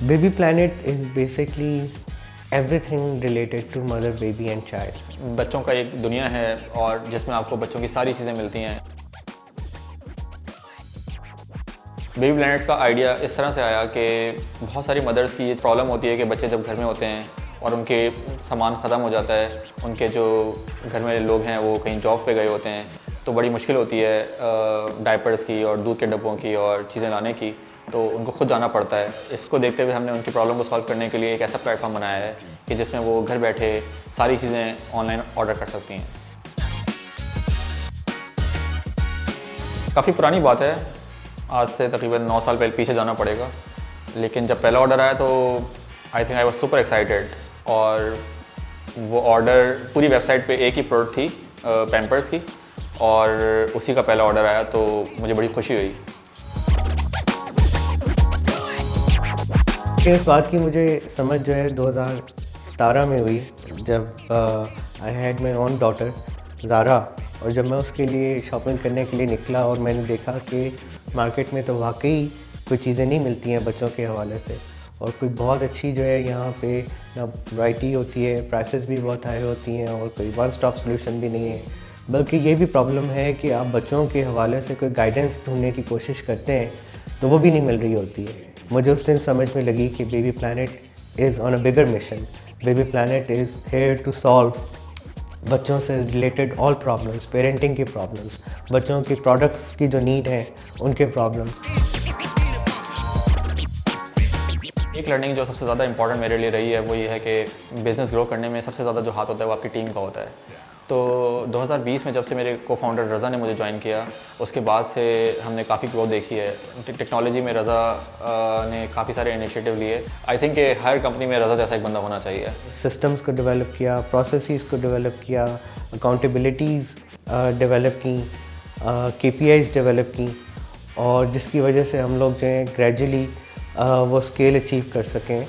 Baby Planet is basically everything related to mother, baby and child. बच्चों का एक दुनिया है और जिसमें आपको बच्चों की सारी चीज़ें मिलती हैं। बेबी प्लैनेट का आइडिया इस तरह से आया कि बहुत सारी मदर्स की ये प्रॉब्लम होती है कि बच्चे जब घर में होते हैं और उनके सामान ख़त्म हो जाता है, उनके जो घर में लोग हैं वो कहीं जॉब पे गए होते हैं, तो बड़ी मुश्किल होती है डायपर्स की और दूध के डब्बों की और चीज़ें लाने की, तो उनको खुद जाना पड़ता है। इसको देखते हुए हमने उनकी प्रॉब्लम को सॉल्व करने के लिए एक ऐसा प्लेटफॉर्म बनाया है कि जिसमें वो घर बैठे सारी चीज़ें ऑनलाइन ऑर्डर कर सकती हैं। काफ़ी पुरानी बात है, आज से तकरीबन 9 साल पहले पीछे जाना पड़ेगा, लेकिन जब पहला ऑर्डर आया तो I think I was super excited. और वो ऑर्डर पूरी वेबसाइट पे एक ही प्रोडक्ट थी पैम्पर्स की, और उसी का पहला ऑर्डर आया तो मुझे बड़ी खुशी हुई। इस बात की मुझे समझ जो है 2017 में हुई, जब I had my own daughter Zara, और जब मैं उसके लिए शॉपिंग करने के लिए निकला और मैंने देखा कि मार्केट में तो वाकई कोई चीज़ें नहीं मिलती हैं बच्चों के हवाले से, और कोई बहुत अच्छी जो है यहाँ पे ना वैरायटी होती है, प्राइसेस भी बहुत हाई होती हैं, और कोई वन स्टॉप सोल्यूशन भी नहीं है। बल्कि ये भी प्रॉब्लम है कि आप बच्चों के हवाले से कोई गाइडेंस ढूंढने की कोशिश करते हैं तो वो भी नहीं मिल रही होती है। मुझे उस दिन समझ में लगी कि baby planet is on a bigger mission. Baby planet is here to solve बच्चों से रिलेटेड ऑल प्रॉब्लम्स, पेरेंटिंग की प्रॉब्लम्स, बच्चों की प्रोडक्ट्स की जो नीड है उनके प्रॉब्लम्स। एक लर्निंग जो सबसे ज़्यादा इंपॉर्टेंट मेरे लिए रही है वो ये है कि बिज़नेस ग्रो करने में सबसे ज़्यादा जो हाथ होता है वो आपकी टीम का होता है। तो 2020 में जब से मेरे को फाउंडर रज़ा ने मुझे ज्वाइन किया, उसके बाद से हमने काफ़ी ग्रोथ देखी है। टेक्नोलॉजी में रज़ा ने काफ़ी सारे इनिशिएटिव लिए। आई थिंक कि हर कंपनी में रज़ा जैसा एक बंदा होना चाहिए। सिस्टम्स को डेवलप किया, प्रोसेसेस को डेवलप किया, अकाउंटेबिलिटीज़ डेवलप की, KPIs डेवलप की, और जिसकी वजह से हम लोग जो हैं ग्रेजुअली वो स्केल अचीव कर सकें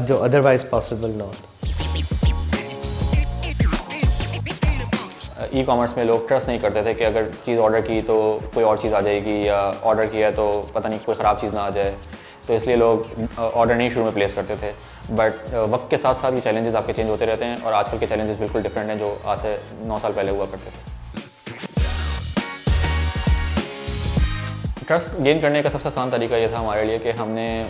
जो अदरवाइज़ पॉसिबल ना होता। ई कॉमर्स में लोग ट्रस्ट नहीं करते थे कि अगर चीज़ ऑर्डर की तो कोई और चीज़ आ जाएगी, या ऑर्डर किया तो पता नहीं कोई ख़राब चीज़ ना आ जाए, तो इसलिए लोग ऑर्डर नहीं शुरू में प्लेस करते थे। बट वक्त के साथ साथ ये चैलेंजेस आपके चेंज होते रहते हैं, और आजकल के चैलेंजेस बिल्कुल डिफरेंट हैं जो आज से 9 साल पहले हुआ करते थे। ट्रस्ट गेन करने का सबसे आसान तरीका ये था हमारे लिए कि हमने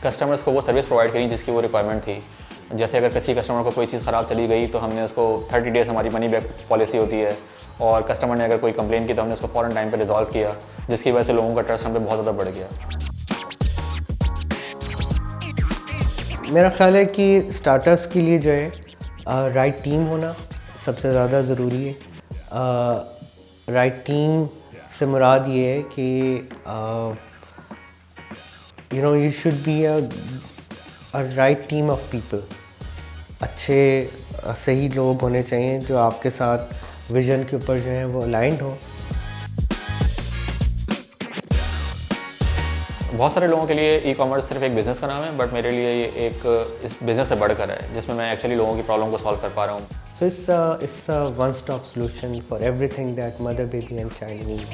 कस्टमर्स को वो सर्विस प्रोवाइड करी जिसकी वो रिक्वायरमेंट थी। जैसे अगर किसी कस्टमर को कोई चीज़ ख़राब चली गई तो हमने उसको 30 डेज़ हमारी मनी बैक पॉलिसी होती है, और कस्टमर ने अगर कोई कंप्लेन की तो हमने उसको फ़ौरन टाइम पे रिजॉल्व किया, जिसकी वजह से लोगों का ट्रस्ट हम पे बहुत ज़्यादा बढ़ गया। मेरा ख़्याल है कि स्टार्टअप्स के लिए जो है राइट टीम होना सबसे ज़्यादा ज़रूरी है। राइट टीम से मुराद ये है कि you should be a right team of people. अच्छे सही लोग होने चाहिए जो आपके साथ विजन के ऊपर जो है वो अलाइंड हो। बहुत सारे लोगों के लिए ई कॉमर्स सिर्फ एक बिज़नेस का नाम है, बट मेरे लिए ये एक इस बिज़नेस से बढ़कर है, जिसमें मैं एक्चुअली लोगों की प्रॉब्लम को सॉल्व कर पा रहा हूँ। So it's a one-stop solution for everything that mother, baby and child need.